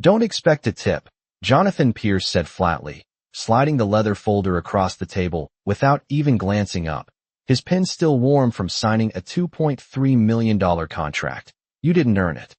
Don't expect a tip, Jonathan Pierce said flatly, sliding the leather folder across the table without even glancing up, his pen still warm from signing a $2.3 million contract. You didn't earn it.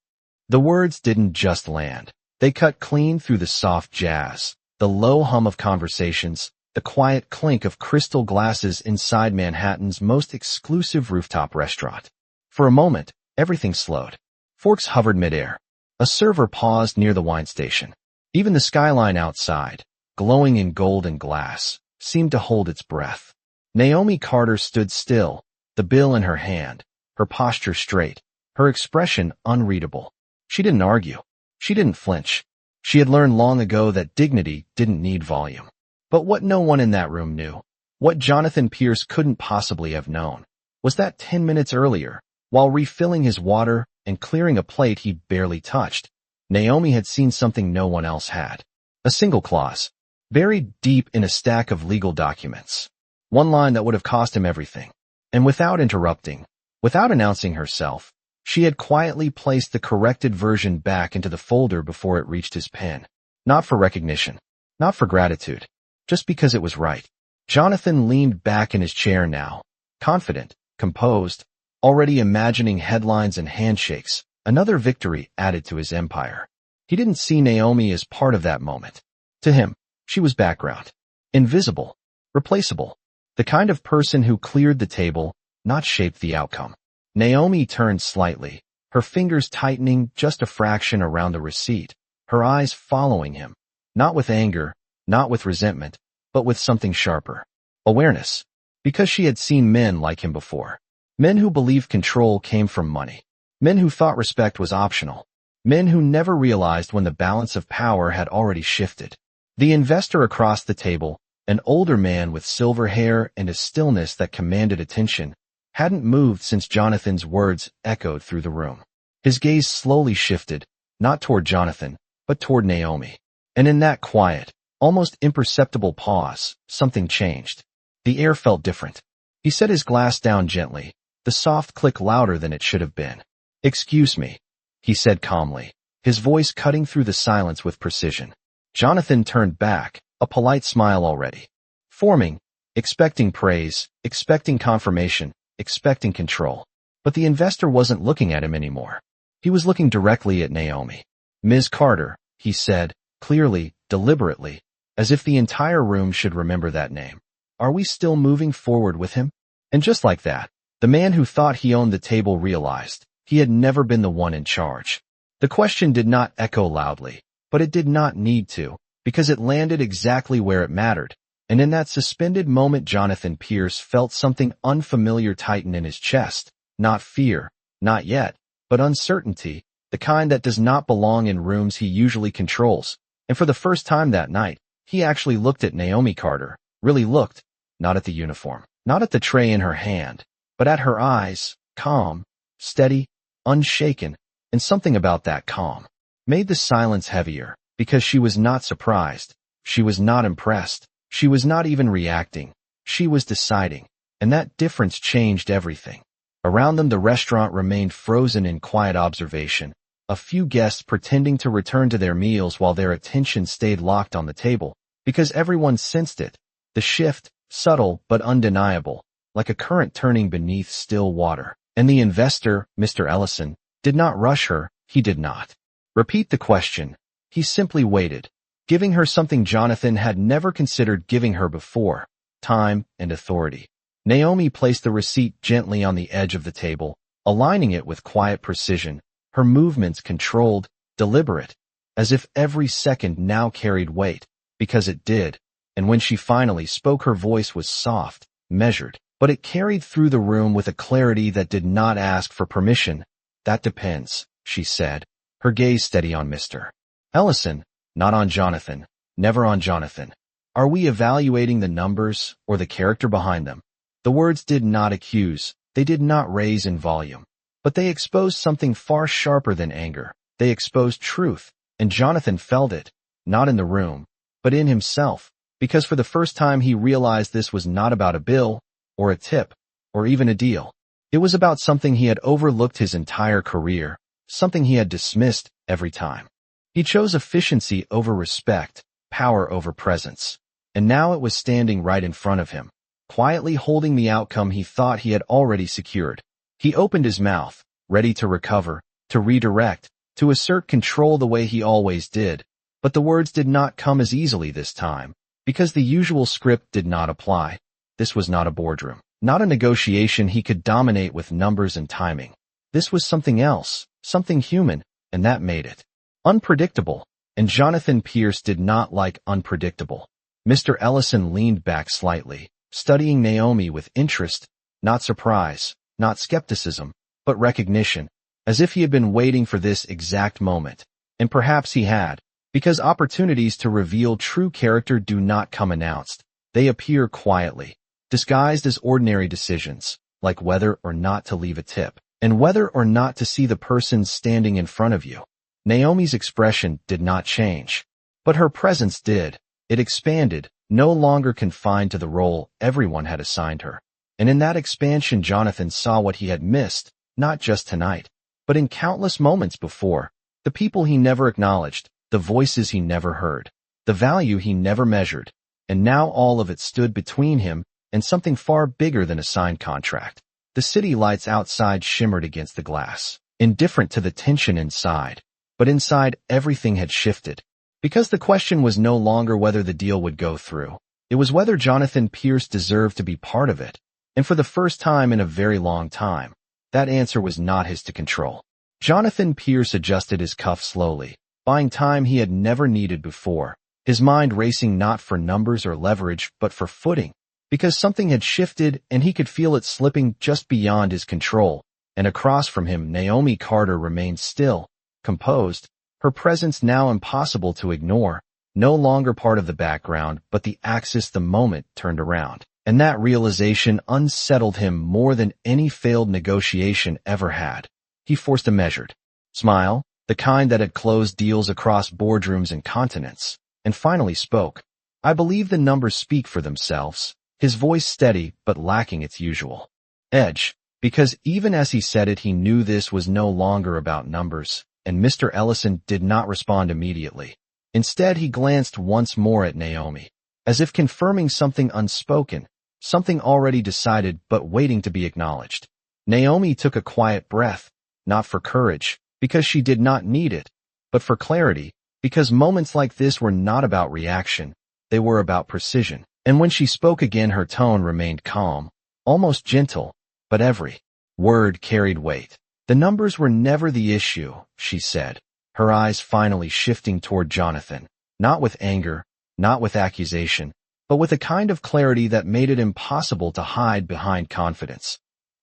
The words didn't just land. They cut clean through the soft jazz, the low hum of conversations, the quiet clink of crystal glasses inside Manhattan's most exclusive rooftop restaurant. For a moment, everything slowed. Forks hovered midair. A server paused near the wine station. Even the skyline outside, glowing in gold and glass, seemed to hold its breath. Naomi Carter stood still, the bill in her hand, her posture straight, her expression unreadable. She didn't argue. She didn't flinch. She had learned long ago that dignity didn't need volume. But what no one in that room knew, what Jonathan Pierce couldn't possibly have known, was that 10 minutes earlier, while refilling his water and clearing a plate he barely touched, Naomi had seen something no one else had. A single clause, buried deep in a stack of legal documents. One line that would have cost him everything. And without interrupting, without announcing herself, she had quietly placed the corrected version back into the folder before it reached his pen. Not for recognition, not for gratitude, just because it was right. Jonathan leaned back in his chair now, confident, composed, already imagining headlines and handshakes, another victory added to his empire. He didn't see Naomi as part of that moment. To him, she was background. Invisible. Replaceable. The kind of person who cleared the table, not shaped the outcome. Naomi turned slightly, her fingers tightening just a fraction around the receipt, her eyes following him, not with anger, not with resentment, but with something sharper. Awareness. Because she had seen men like him before. Men who believed control came from money. Men who thought respect was optional. Men who never realized when the balance of power had already shifted. The investor across the table, an older man with silver hair and a stillness that commanded attention, hadn't moved since Jonathan's words echoed through the room. His gaze slowly shifted, not toward Jonathan, but toward Naomi. And in that quiet, almost imperceptible pause, something changed. The air felt different. He set his glass down gently, the soft click louder than it should have been. "Excuse me," he said calmly, his voice cutting through the silence with precision. Jonathan turned back, a polite smile already forming, expecting praise, expecting confirmation, expecting control. But the investor wasn't looking at him anymore. He was looking directly at Naomi. "Ms. Carter," he said, clearly, deliberately, as if the entire room should remember that name. "Are we still moving forward with him?" And just like that, the man who thought he owned the table realized he had never been the one in charge. The question did not echo loudly, but it did not need to, because it landed exactly where it mattered. And in that suspended moment, Jonathan Pierce felt something unfamiliar tighten in his chest. Not fear, not yet, but uncertainty, the kind that does not belong in rooms he usually controls. And for the first time that night, he actually looked at Naomi Carter, really looked, not at the uniform, not at the tray in her hand, but at her eyes, calm, steady, unshaken, and something about that calm made the silence heavier, because she was not surprised, she was not impressed, she was not even reacting, she was deciding, and that difference changed everything. Around them the restaurant remained frozen in quiet observation, a few guests pretending to return to their meals while their attention stayed locked on the table, because everyone sensed it, the shift, subtle but undeniable, like a current turning beneath still water. And the investor, Mr. Ellison, did not rush her, he did not repeat the question. He simply waited, giving her something Jonathan had never considered giving her before, time and authority. Naomi placed the receipt gently on the edge of the table, aligning it with quiet precision, her movements controlled, deliberate, as if every second now carried weight, because it did. And when she finally spoke, her voice was soft, measured, but it carried through the room with a clarity that did not ask for permission. "That depends," she said, her gaze steady on Mr. Ellison, not on Jonathan, never on Jonathan. "Are we evaluating the numbers or the character behind them?" The words did not accuse, they did not raise in volume, but they exposed something far sharper than anger. They exposed truth, and Jonathan felt it, not in the room, but in himself, because for the first time he realized this was not about a bill, or a tip, or even a deal. It was about something he had overlooked his entire career, something he had dismissed every time. He chose efficiency over respect, power over presence. And now it was standing right in front of him, quietly holding the outcome he thought he had already secured. He opened his mouth, ready to recover, to redirect, to assert control the way he always did. But the words did not come as easily this time, because the usual script did not apply. This was not a boardroom, not a negotiation he could dominate with numbers and timing. This was something else, something human, and that made it unpredictable. And Jonathan Pierce did not like unpredictable. Mr. Ellison leaned back slightly, studying Naomi with interest, not surprise, not skepticism, but recognition, as if he had been waiting for this exact moment. And perhaps he had, because opportunities to reveal true character do not come announced. They appear quietly, disguised as ordinary decisions, like whether or not to leave a tip, and whether or not to see the person standing in front of you. Naomi's expression did not change, but her presence did. It expanded, no longer confined to the role everyone had assigned her. And in that expansion, Jonathan saw what he had missed, not just tonight, but in countless moments before. The people he never acknowledged, the voices he never heard, the value he never measured. And now all of it stood between him and something far bigger than a signed contract. The city lights outside shimmered against the glass, indifferent to the tension inside. But inside, everything had shifted. Because the question was no longer whether the deal would go through. It was whether Jonathan Pierce deserved to be part of it. And for the first time in a very long time, that answer was not his to control. Jonathan Pierce adjusted his cuff slowly, buying time he had never needed before, his mind racing not for numbers or leverage but for footing. Because something had shifted and he could feel it slipping just beyond his control. And across from him, Naomi Carter remained still, composed, her presence now impossible to ignore, no longer part of the background but the axis the moment turned around. And that realization unsettled him more than any failed negotiation ever had. He forced a measured smile, the kind that had closed deals across boardrooms and continents, and finally spoke. I believe the numbers speak for themselves, his voice steady but lacking its usual edge, because even as he said it he knew this was no longer about numbers. And Mr. Ellison did not respond immediately. Instead, he glanced once more at Naomi, as if confirming something unspoken, something already decided but waiting to be acknowledged. Naomi took a quiet breath, not for courage, because she did not need it, but for clarity, because moments like this were not about reaction, they were about precision. And when she spoke again, her tone remained calm, almost gentle, but every word carried weight. The numbers were never the issue, she said, her eyes finally shifting toward Jonathan, not with anger, not with accusation, but with a kind of clarity that made it impossible to hide behind confidence.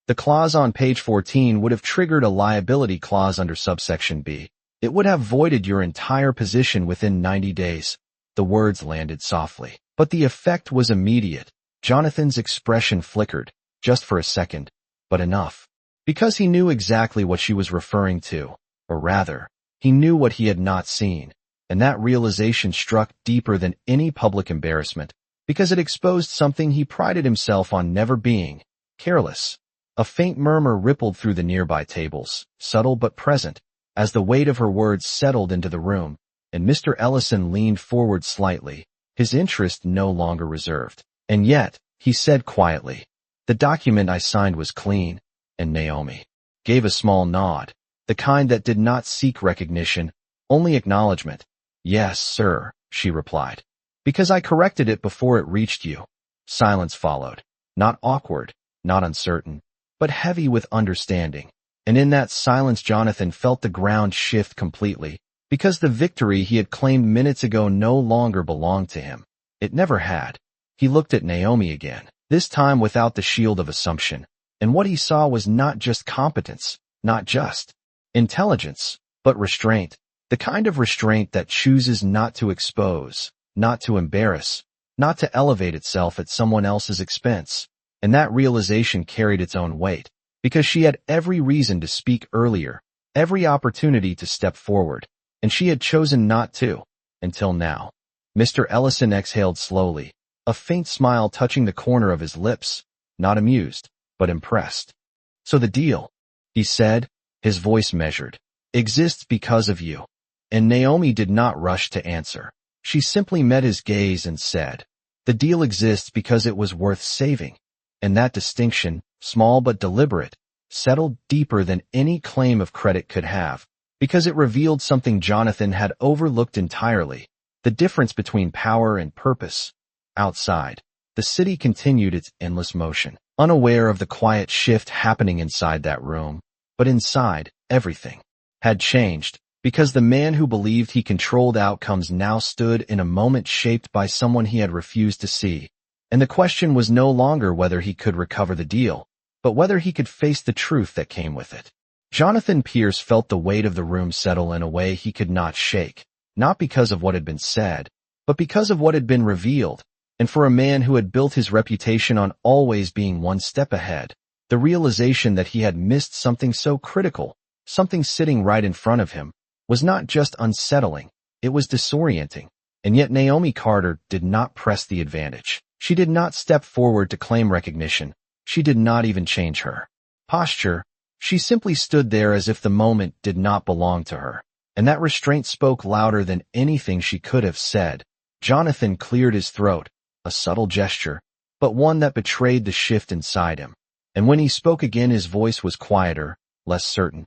The clause on page 14 would have triggered a liability clause under subsection B. It would have voided your entire position within 90 days. The words landed softly, but the effect was immediate. Jonathan's expression flickered, just for a second, but enough. Because he knew exactly what she was referring to, or rather, he knew what he had not seen, and that realization struck deeper than any public embarrassment, because it exposed something he prided himself on never being: careless. A faint murmur rippled through the nearby tables, subtle but present, as the weight of her words settled into the room, and Mr. Ellison leaned forward slightly, his interest no longer reserved. And yet, he said quietly, the document I signed was clean. And Naomi gave a small nod, the kind that did not seek recognition, only acknowledgement. Yes, sir, she replied. Because I corrected it before it reached you. Silence followed, not awkward, not uncertain, but heavy with understanding. And in that silence Jonathan felt the ground shift completely, because the victory he had claimed minutes ago no longer belonged to him. It never had. He looked at Naomi again, this time without the shield of assumption. And what he saw was not just competence, not just intelligence, but restraint. The kind of restraint that chooses not to expose, not to embarrass, not to elevate itself at someone else's expense. And that realization carried its own weight, because she had every reason to speak earlier, every opportunity to step forward, and she had chosen not to, until now. Mr. Ellison exhaled slowly, a faint smile touching the corner of his lips, not amused, but impressed. So the deal, he said, his voice measured, exists because of you. and Naomi did not rush to answer. She simply met his gaze and said, "The deal exists because it was worth saving." And that distinction, small but deliberate, settled deeper than any claim of credit could have, because it revealed something Jonathan had overlooked entirely, the difference between power and purpose. Outside, the city continued its endless motion, unaware of the quiet shift happening inside that room. But inside, everything had changed, because the man who believed he controlled outcomes now stood in a moment shaped by someone he had refused to see. And the question was no longer whether he could recover the deal, but whether he could face the truth that came with it. Jonathan Pierce felt the weight of the room settle in a way he could not shake, not because of what had been said, but because of what had been revealed. And for a man who had built his reputation on always being one step ahead, the realization that he had missed something so critical, something sitting right in front of him, was not just unsettling, it was disorienting. And yet Naomi Carter did not press the advantage. She did not step forward to claim recognition. She did not even change her posture. She simply stood there as if the moment did not belong to her. And that restraint spoke louder than anything she could have said. Jonathan cleared his throat, a subtle gesture, but one that betrayed the shift inside him. And when he spoke again, his voice was quieter, less certain.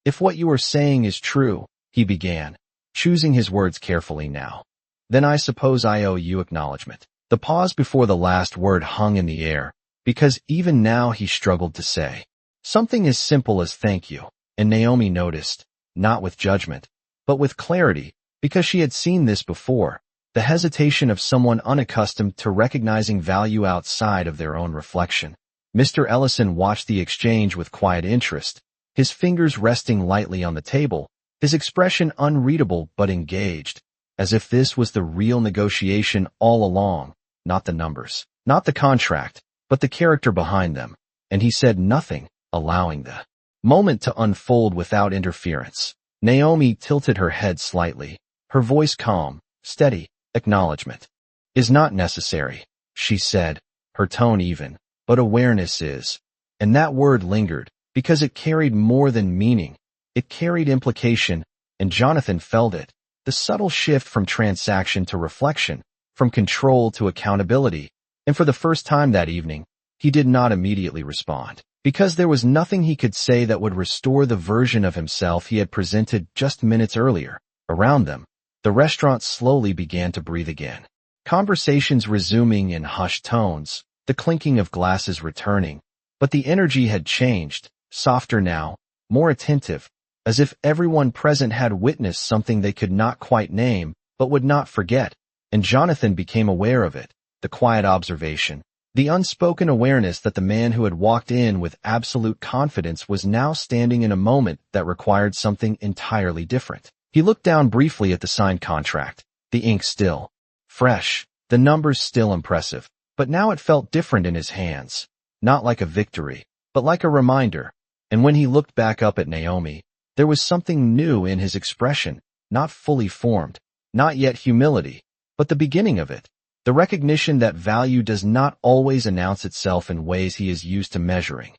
"If what you are saying is true," he began, choosing his words carefully now, "then I suppose I owe you acknowledgement." The pause before the last word hung in the air, because even now he struggled to say something as simple as "thank you." And Naomi noticed, not with judgment, but with clarity, because she had seen this before, the hesitation of someone unaccustomed to recognizing value outside of their own reflection. Mr. Ellison watched the exchange with quiet interest, his fingers resting lightly on the table, his expression unreadable but engaged, as if this was the real negotiation all along, not the numbers, not the contract, but the character behind them. And he said nothing, allowing the moment to unfold without interference. Naomi tilted her head slightly, her voice calm, steady. "Acknowledgement is not necessary," she said, her tone even, "but awareness is." And that word lingered, because it carried more than meaning. It carried implication, and Jonathan felt it. The subtle shift from transaction to reflection, from control to accountability. And for the first time that evening, he did not immediately respond, because there was nothing he could say that would restore the version of himself he had presented just minutes earlier. Around them, the restaurant slowly began to breathe again. Conversations resuming in hushed tones, the clinking of glasses returning. But the energy had changed, softer now, more attentive, as if everyone present had witnessed something they could not quite name, but would not forget. And Jonathan became aware of it, the quiet observation, the unspoken awareness that the man who had walked in with absolute confidence was now standing in a moment that required something entirely different. He looked down briefly at the signed contract, the ink still fresh, the numbers still impressive, but now it felt different in his hands, not like a victory, but like a reminder. And when he looked back up at Naomi, there was something new in his expression, not fully formed, not yet humility, but the beginning of it, the recognition that value does not always announce itself in ways he is used to measuring.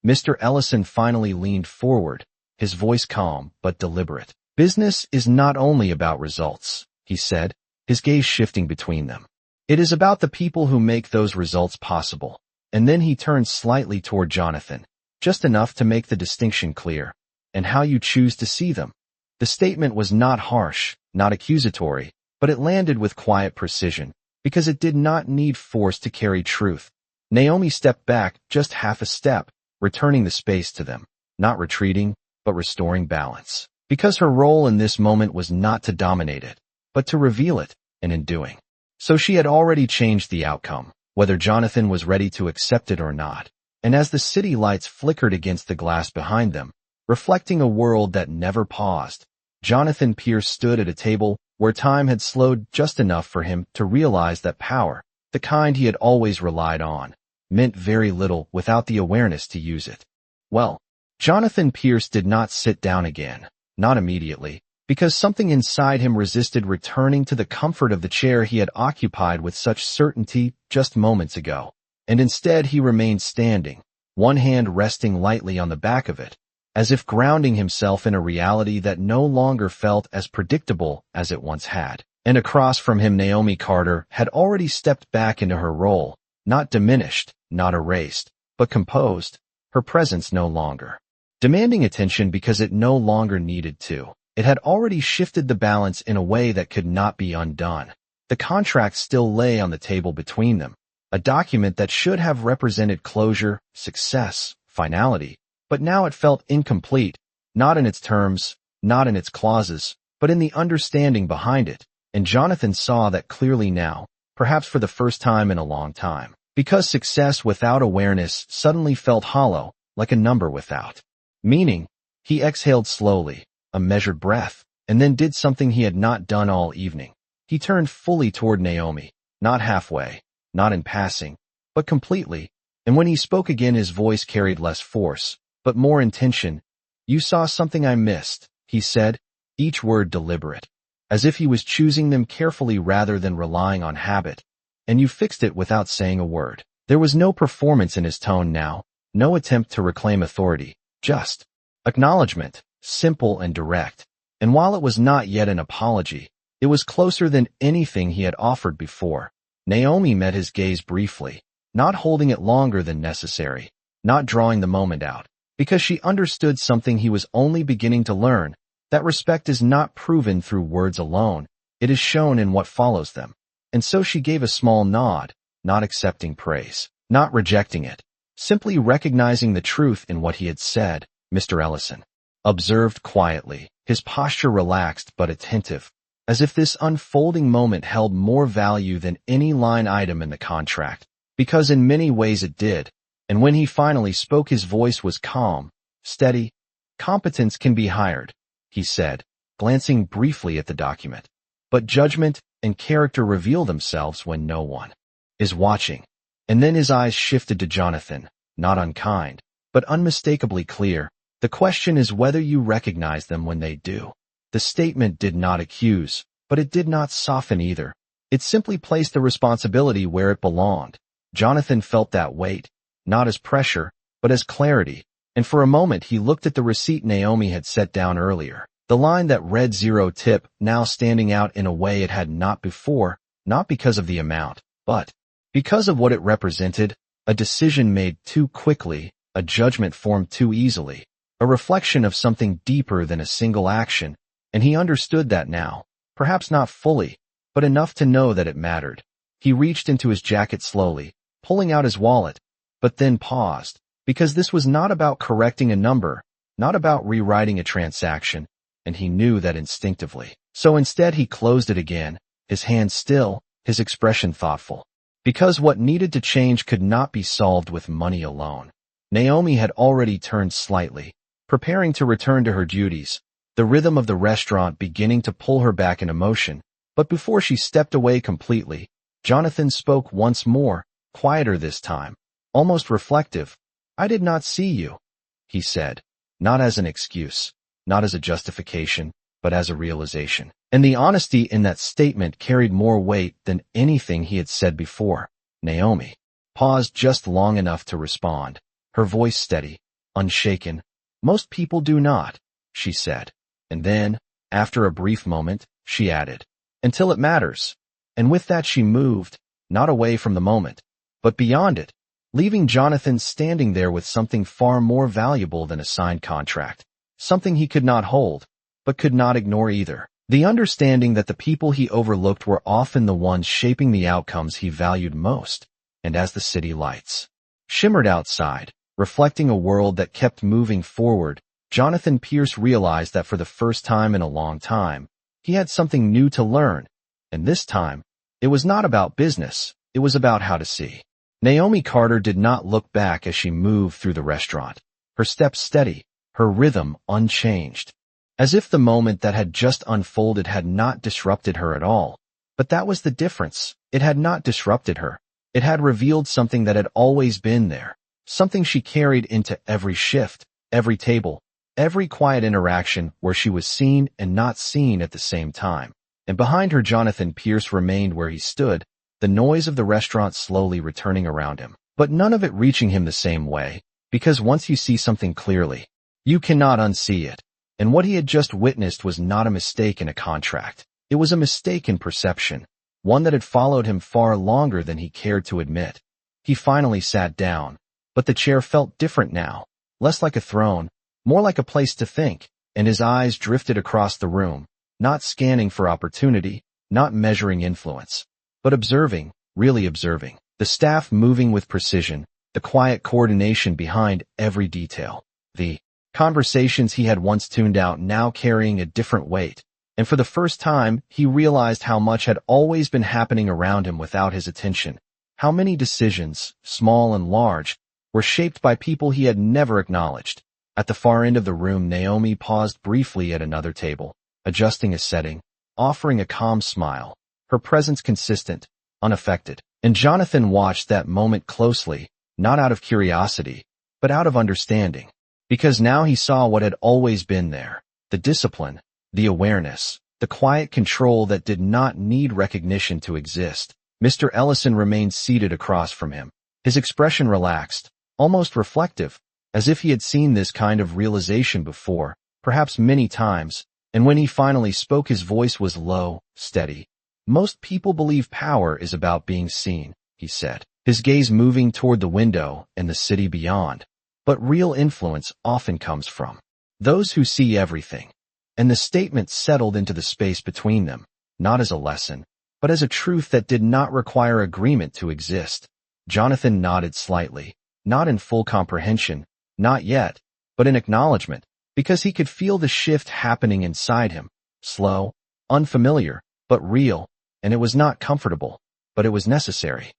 Mr. Ellison finally leaned forward, his voice calm but deliberate. "Business is not only about results," he said, his gaze shifting between them. "It is about the people who make those results possible." And then he turned slightly toward Jonathan, just enough to make the distinction clear. "And how you choose to see them." The statement was not harsh, not accusatory, but it landed with quiet precision, because it did not need force to carry truth. Naomi stepped back just half a step, returning the space to them, not retreating, but restoring balance. Because her role in this moment was not to dominate it, but to reveal it, and in doing so she had already changed the outcome, whether Jonathan was ready to accept it or not. And as the city lights flickered against the glass behind them, reflecting a world that never paused, Jonathan Pierce stood at a table where time had slowed just enough for him to realize that power, the kind he had always relied on, meant very little without the awareness to use it. Well, Jonathan Pierce did not sit down again. Not immediately, because something inside him resisted returning to the comfort of the chair he had occupied with such certainty just moments ago. And instead he remained standing, one hand resting lightly on the back of it, as if grounding himself in a reality that no longer felt as predictable as it once had. And across from him, Naomi Carter had already stepped back into her role, not diminished, not erased, but composed, her presence no longer demanding attention because it no longer needed to. It had already shifted the balance in a way that could not be undone. The contract still lay on the table between them, a document that should have represented closure, success, finality, but now it felt incomplete, not in its terms, not in its clauses, but in the understanding behind it. And Jonathan saw that clearly now, perhaps for the first time in a long time, because success without awareness suddenly felt hollow, like a number without meaning. He exhaled slowly, a measured breath, and then did something he had not done all evening. He turned fully toward Naomi, not halfway, not in passing, but completely, and when he spoke again his voice carried less force, but more intention. "You saw something I missed," he said, each word deliberate, as if he was choosing them carefully rather than relying on habit, "and you fixed it without saying a word." There was no performance in his tone now, no attempt to reclaim authority, just acknowledgement, simple and direct. And while it was not yet an apology, it was closer than anything he had offered before. Naomi met his gaze briefly, not holding it longer than necessary, not drawing the moment out, because she understood something he was only beginning to learn, that respect is not proven through words alone, it is shown in what follows them. And so she gave a small nod, not accepting praise, not rejecting it, simply recognizing the truth in what he had said. Mr. Ellison observed quietly, his posture relaxed but attentive, as if this unfolding moment held more value than any line item in the contract, because in many ways it did. And when he finally spoke his voice was calm, steady. "Competence can be hired," he said, glancing briefly at the document. "But judgment and character reveal themselves when no one is watching." And then his eyes shifted to Jonathan, not unkind, but unmistakably clear. "The question is whether you recognize them when they do." The statement did not accuse, but it did not soften either. It simply placed the responsibility where it belonged. Jonathan felt that weight, not as pressure, but as clarity, and for a moment he looked at the receipt Naomi had set down earlier. The line that read 0 tip now standing out in a way it had not before, not because of the amount, but because of what it represented, a decision made too quickly, a judgment formed too easily, a reflection of something deeper than a single action, and he understood that now, perhaps not fully, but enough to know that it mattered. He reached into his jacket slowly, pulling out his wallet, but then paused, because this was not about correcting a number, not about rewriting a transaction, and he knew that instinctively. So instead he closed it again, his hand still, his expression thoughtful. Because what needed to change could not be solved with money alone. Naomi had already turned slightly, preparing to return to her duties, the rhythm of the restaurant beginning to pull her back into motion. But before she stepped away completely, Jonathan spoke once more, quieter this time, almost reflective. "I did not see you," he said, not as an excuse, not as a justification, but as a realization. And the honesty in that statement carried more weight than anything he had said before. Naomi paused just long enough to respond, her voice steady, unshaken. "Most people do not," she said. And then, after a brief moment, she added, "Until it matters." And with that she moved, not away from the moment, but beyond it, leaving Jonathan standing there with something far more valuable than a signed contract, something he could not hold, but could not ignore either. The understanding that the people he overlooked were often the ones shaping the outcomes he valued most. And as the city lights shimmered outside, reflecting a world that kept moving forward, Jonathan Pierce realized that for the first time in a long time, he had something new to learn. And this time, it was not about business, it was about how to see. Naomi Carter did not look back as she moved through the restaurant, her steps steady, her rhythm unchanged, as if the moment that had just unfolded had not disrupted her at all. But that was the difference. It had not disrupted her. It had revealed something that had always been there, something she carried into every shift, every table, every quiet interaction where she was seen and not seen at the same time. And behind her Jonathan Pierce remained where he stood, the noise of the restaurant slowly returning around him, but none of it reaching him the same way, because once you see something clearly, You cannot unsee it. And what he had just witnessed was not a mistake in a contract. It was a mistake in perception, one that had followed him far longer than he cared to admit. He finally sat down, but the chair felt different now, less like a throne, more like a place to think, and his eyes drifted across the room, not scanning for opportunity, not measuring influence, but observing, really observing, the staff moving with precision, the quiet coordination behind every detail, the conversations he had once tuned out now carrying a different weight, and for the first time he realized how much had always been happening around him without his attention, how many decisions, small and large, were shaped by people he had never acknowledged. At the far end of the room, Naomi paused briefly at another table, adjusting a setting, offering a calm smile, her presence consistent, unaffected. And Jonathan watched that moment closely, not out of curiosity, but out of understanding. Because now he saw what had always been there, the discipline, the awareness, the quiet control that did not need recognition to exist. Mr. Ellison remained seated across from him, his expression relaxed, almost reflective, as if he had seen this kind of realization before, perhaps many times, and when he finally spoke his voice was low, steady. Most people believe power is about being seen, he said, his gaze moving toward the window and the city beyond. But real influence often comes from those who see everything. And the statement settled into the space between them, not as a lesson, but as a truth that did not require agreement to exist. Jonathan nodded slightly, not in full comprehension, not yet, but in acknowledgement, because he could feel the shift happening inside him, slow, unfamiliar, but real, and it was not comfortable, but it was necessary.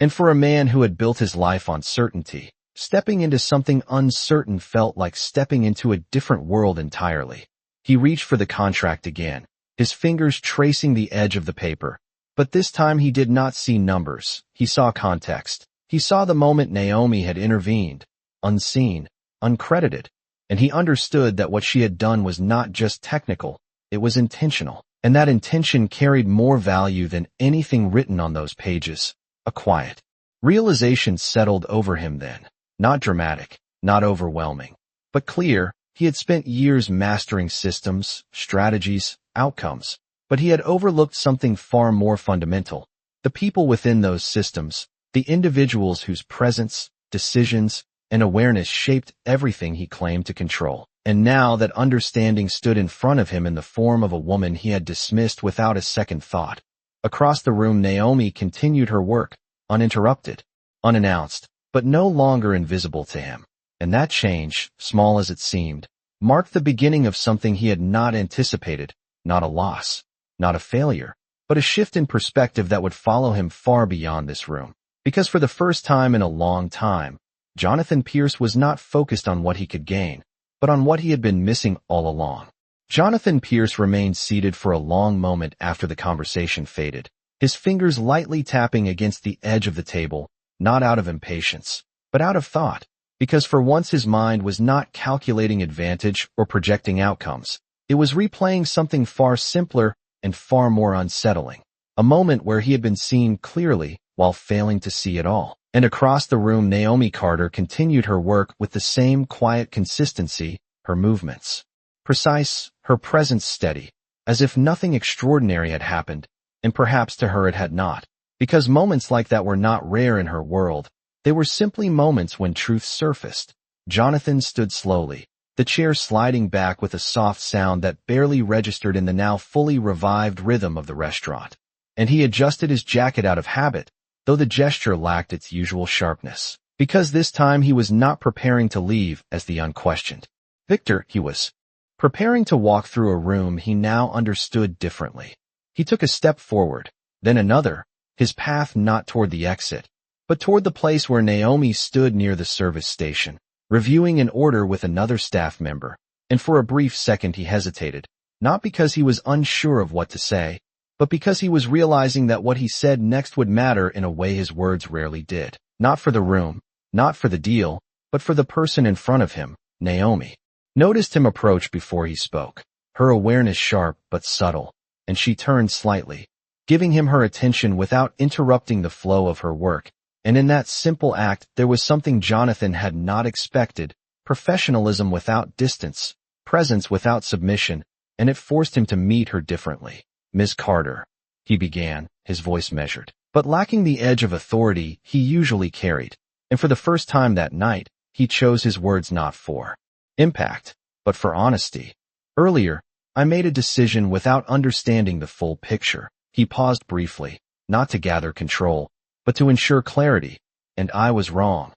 And for a man who had built his life on certainty, stepping into something uncertain felt like stepping into a different world entirely. He reached for the contract again, his fingers tracing the edge of the paper. But this time he did not see numbers, he saw context. He saw the moment Naomi had intervened, unseen, uncredited, and he understood that what she had done was not just technical, it was intentional, and that intention carried more value than anything written on those pages. A quiet realization settled over him then. Not dramatic, not overwhelming, but clear. He had spent years mastering systems, strategies, outcomes, but he had overlooked something far more fundamental. The people within those systems, the individuals whose presence, decisions, and awareness shaped everything he claimed to control. And now that understanding stood in front of him in the form of a woman he had dismissed without a second thought. Across the room, Naomi continued her work, uninterrupted, unannounced, but no longer invisible to him. And that change, small as it seemed, marked the beginning of something he had not anticipated, not a loss, not a failure, but a shift in perspective that would follow him far beyond this room. Because for the first time in a long time, Jonathan Pierce was not focused on what he could gain, but on what he had been missing all along. Jonathan Pierce remained seated for a long moment after the conversation faded, his fingers lightly tapping against the edge of the table, not out of impatience, but out of thought, because for once his mind was not calculating advantage or projecting outcomes. It was replaying something far simpler and far more unsettling, a moment where he had been seen clearly while failing to see it all. And across the room, Naomi Carter continued her work with the same quiet consistency, her movements precise, her presence steady, as if nothing extraordinary had happened, and perhaps to her it had not. Because moments like that were not rare in her world, they were simply moments when truth surfaced. Jonathan stood slowly, the chair sliding back with a soft sound that barely registered in the now fully revived rhythm of the restaurant. And he adjusted his jacket out of habit, though the gesture lacked its usual sharpness. Because this time he was not preparing to leave as the unquestioned victor. He was preparing to walk through a room he now understood differently. He took a step forward, then another, his path not toward the exit, but toward the place where Naomi stood near the service station, reviewing an order with another staff member. And for a brief second he hesitated, not because he was unsure of what to say, but because he was realizing that what he said next would matter in a way his words rarely did. Not for the room, not for the deal, but for the person in front of him. Naomi noticed him approach before he spoke, her awareness sharp but subtle, and she turned slightly, giving him her attention without interrupting the flow of her work. And in that simple act there was something Jonathan had not expected, professionalism without distance, presence without submission, and it forced him to meet her differently. "Miss Carter," he began, his voice measured, but lacking the edge of authority he usually carried, and for the first time that night, he chose his words not for impact, but for honesty. "Earlier, I made a decision without understanding the full picture." He paused briefly, not to gather control, but to ensure clarity, and I was wrong.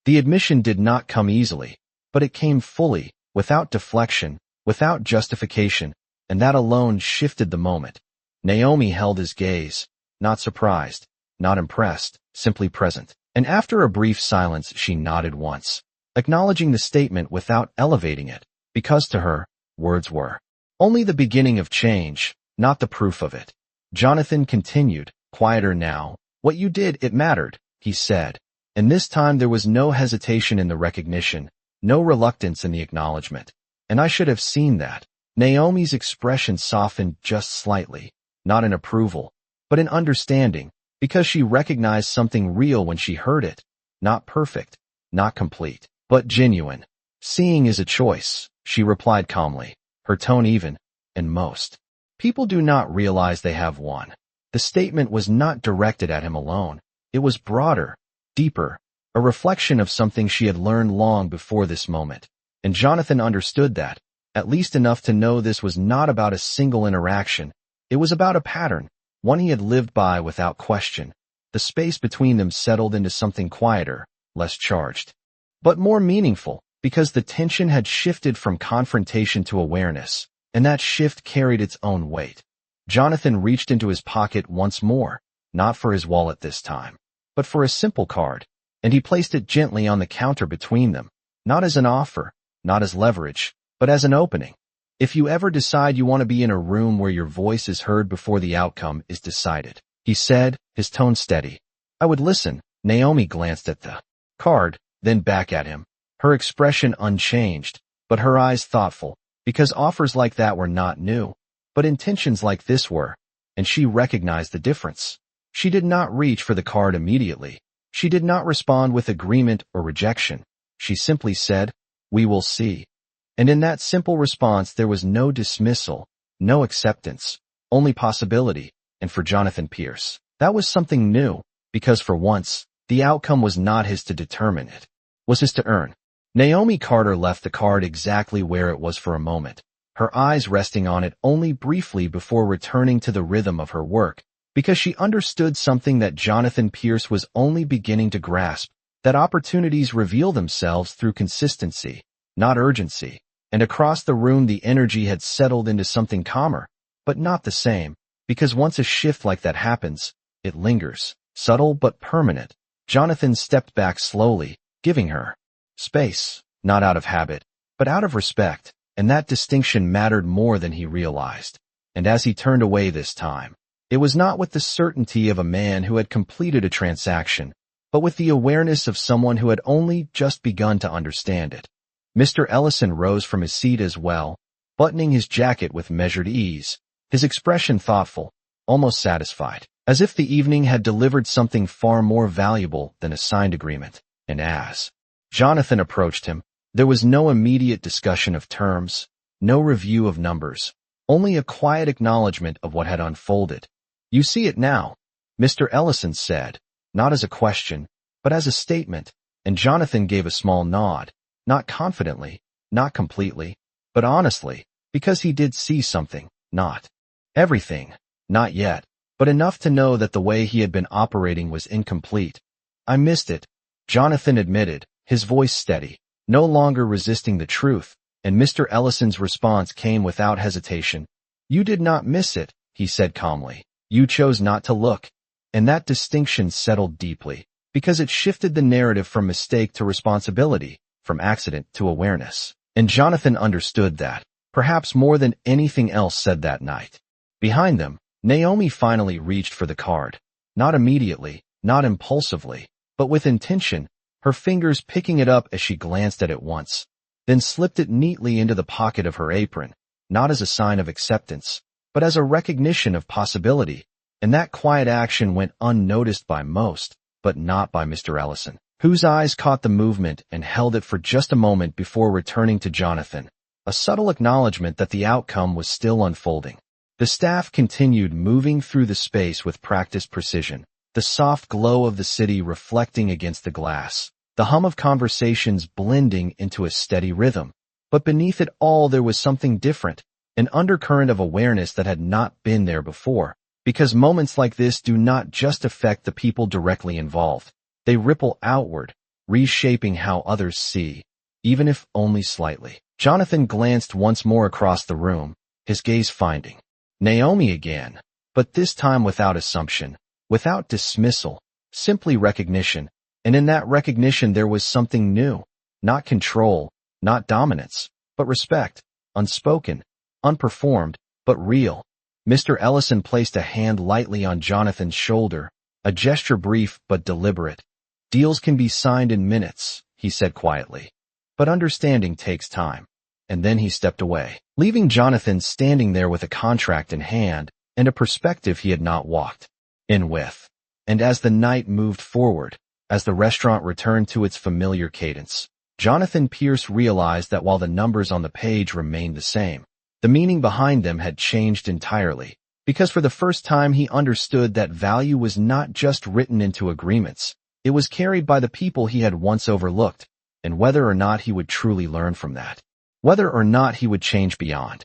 The admission did not come easily, but it came fully, without deflection, without justification, and that alone shifted the moment. Naomi held his gaze, not surprised, not impressed, simply present. And after a brief silence she nodded once, acknowledging the statement without elevating it, because to her, words were only the beginning of change, not the proof of it. Jonathan continued, quieter now. "What you did, it mattered," he said, and this time there was no hesitation in the recognition, no reluctance in the acknowledgement. "And I should have seen that." Naomi's expression softened just slightly, not in approval, but in understanding, because she recognized something real when she heard it. Not perfect, not complete, but genuine. "Seeing is a choice," she replied calmly, her tone even, and most people do not realize they have one. The statement was not directed at him alone. It was broader, deeper, a reflection of something she had learned long before this moment. And Jonathan understood that, at least enough to know this was not about a single interaction. It was about a pattern, one he had lived by without question. The space between them settled into something quieter, less charged, but more meaningful, because the tension had shifted from confrontation to awareness, and that shift carried its own weight. Jonathan reached into his pocket once more, not for his wallet this time, but for a simple card, and he placed it gently on the counter between them, not as an offer, not as leverage, but as an opening. "If you ever decide you want to be in a room where your voice is heard before the outcome is decided," he said, his tone steady, "I would listen." Naomi glanced at the card, then back at him, her expression unchanged, but her eyes thoughtful, because offers like that were not new, but intentions like this were, and she recognized the difference. She did not reach for the card immediately. She did not respond with agreement or rejection. She simply said, "We will see." And in that simple response there was no dismissal, no acceptance, only possibility, and for Jonathan Pierce, that was something new, because for once, the outcome was not his to determine, it was his to earn. Naomi Carter left the card exactly where it was for a moment, her eyes resting on it only briefly before returning to the rhythm of her work, because she understood something that Jonathan Pierce was only beginning to grasp, that opportunities reveal themselves through consistency, not urgency. And across the room the energy had settled into something calmer, but not the same, because once a shift like that happens, it lingers, subtle but permanent. Jonathan stepped back slowly, giving her space, not out of habit, but out of respect, and that distinction mattered more than he realized. And as he turned away this time, it was not with the certainty of a man who had completed a transaction, but with the awareness of someone who had only just begun to understand it. Mr. Ellison rose from his seat as well, buttoning his jacket with measured ease, his expression thoughtful, almost satisfied, as if the evening had delivered something far more valuable than a signed agreement. And as Jonathan approached him, there was no immediate discussion of terms, no review of numbers, only a quiet acknowledgement of what had unfolded. "You see it now," Mr. Ellison said, not as a question, but as a statement, and Jonathan gave a small nod. Not confidently, not completely, but honestly, because he did see something, not everything, not yet, but enough to know that the way he had been operating was incomplete. "I missed it," Jonathan admitted, his voice steady, no longer resisting the truth, and Mr. Ellison's response came without hesitation. "You did not miss it," he said calmly. "You chose not to look." And that distinction settled deeply, because it shifted the narrative from mistake to responsibility, from accident to awareness. And Jonathan understood that, perhaps more than anything else said that night. Behind them, Naomi finally reached for the card. Not immediately, not impulsively, but with intention, her fingers picking it up as she glanced at it once, then slipped it neatly into the pocket of her apron, not as a sign of acceptance, but as a recognition of possibility. And that quiet action went unnoticed by most, but not by Mr. Ellison. whose eyes caught the movement and held it for just a moment before returning to Jonathan, a subtle acknowledgement that the outcome was still unfolding. The staff continued moving through the space with practiced precision, the soft glow of the city reflecting against the glass, the hum of conversations blending into a steady rhythm. But beneath it all there was something different, an undercurrent of awareness that had not been there before, because moments like this do not just affect the people directly involved. They ripple outward, reshaping how others see, even if only slightly. Jonathan glanced once more across the room, his gaze finding Naomi again, but this time without assumption, without dismissal, simply recognition, and in that recognition there was something new, not control, not dominance, but respect, unspoken, unperformed, but real. Mr. Ellison placed a hand lightly on Jonathan's shoulder, a gesture brief but deliberate. "Deals can be signed in minutes," he said quietly. "But understanding takes time." And then he stepped away, leaving Jonathan standing there with a contract in hand and a perspective he had not walked in with. And as the night moved forward, as the restaurant returned to its familiar cadence, Jonathan Pierce realized that while the numbers on the page remained the same, the meaning behind them had changed entirely, because for the first time he understood that value was not just written into agreements, it was carried by the people he had once overlooked, and whether or not he would truly learn from that, whether or not he would change beyond.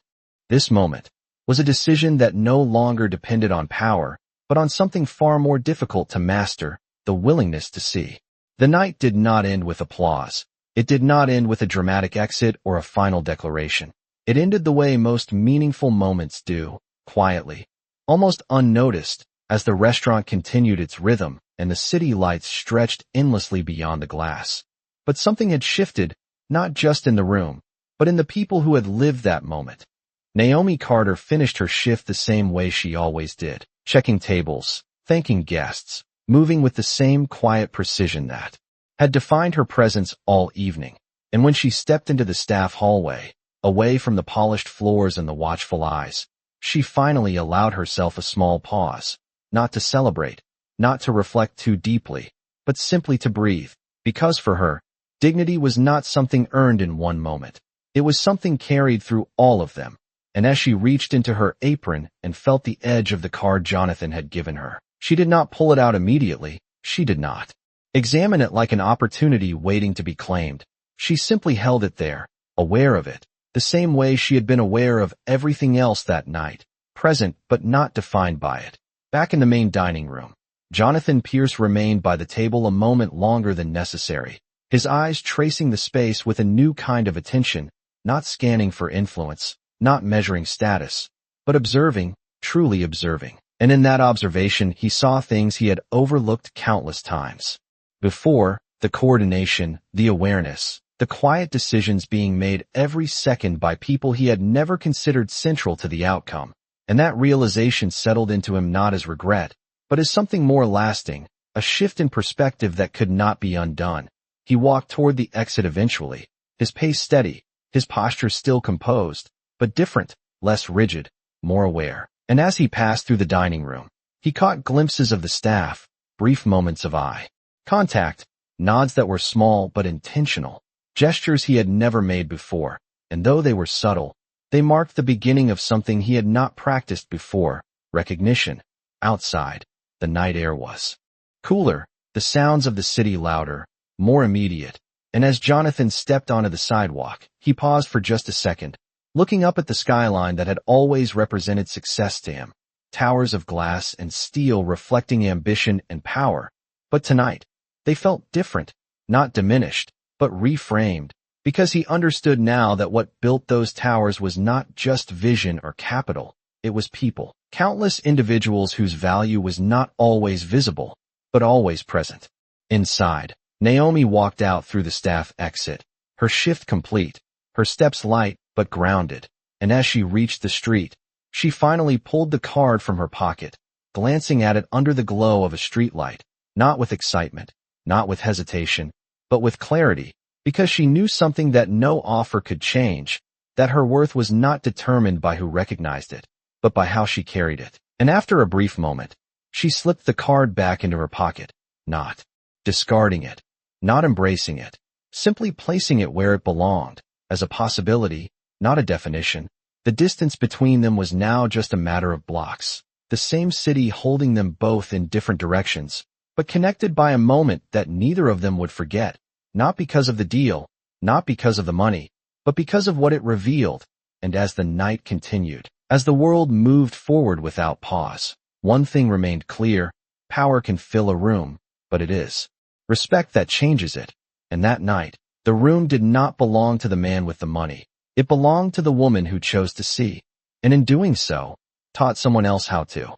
This moment was a decision that no longer depended on power, but on something far more difficult to master, the willingness to see. The night did not end with applause. It did not end with a dramatic exit or a final declaration. It ended the way most meaningful moments do, quietly, almost unnoticed, as the restaurant continued its rhythm and the city lights stretched endlessly beyond the glass. But something had shifted, not just in the room, but in the people who had lived that moment. Naomi Carter finished her shift the same way she always did, checking tables, thanking guests, moving with the same quiet precision that had defined her presence all evening. And when she stepped into the staff hallway, away from the polished floors and the watchful eyes, she finally allowed herself a small pause, not to celebrate, not to reflect too deeply, but simply to breathe, because for her, dignity was not something earned in one moment. It was something carried through all of them. And as she reached into her apron and felt the edge of the card Jonathan had given her, she did not pull it out immediately. She did not examine it like an opportunity waiting to be claimed. She simply held it there, aware of it, the same way she had been aware of everything else that night, present but not defined by it. Back in the main dining room, Jonathan Pierce remained by the table a moment longer than necessary, his eyes tracing the space with a new kind of attention, not scanning for influence, not measuring status, but observing, truly observing. And in that observation he saw things he had overlooked countless times before: the coordination, the awareness, the quiet decisions being made every second by people he had never considered central to the outcome. And that realization settled into him not as regret, but as something more lasting, a shift in perspective that could not be undone. He walked toward the exit eventually, his pace steady, his posture still composed, but different, less rigid, more aware. And as he passed through the dining room, he caught glimpses of the staff, brief moments of eye contact, nods that were small but intentional, gestures he had never made before, and though they were subtle, they marked the beginning of something he had not practiced before: recognition. Outside, the night air was cooler, the sounds of the city louder, more immediate, and as Jonathan stepped onto the sidewalk, he paused for just a second, looking up at the skyline that had always represented success to him, towers of glass and steel reflecting ambition and power. But tonight, they felt different, not diminished, but reframed, because he understood now that what built those towers was not just vision or capital, it was people, countless individuals whose value was not always visible, but always present. Inside, Naomi walked out through the staff exit, her shift complete, her steps light but grounded, and as she reached the street, she finally pulled the card from her pocket, glancing at it under the glow of a streetlight, not with excitement, not with hesitation, but with clarity, because she knew something that no offer could change, that her worth was not determined by who recognized it, but by how she carried it. And after a brief moment, she slipped the card back into her pocket, not discarding it, not embracing it, simply placing it where it belonged, as a possibility, not a definition. The distance between them was now just a matter of blocks, the same city holding them both in different directions, but connected by a moment that neither of them would forget, not because of the deal, not because of the money, but because of what it revealed. And as the night continued, as the world moved forward without pause, one thing remained clear: power can fill a room, but it is respect that changes it. And that night, the room did not belong to the man with the money. It belonged to the woman who chose to see, and in doing so, taught someone else how to.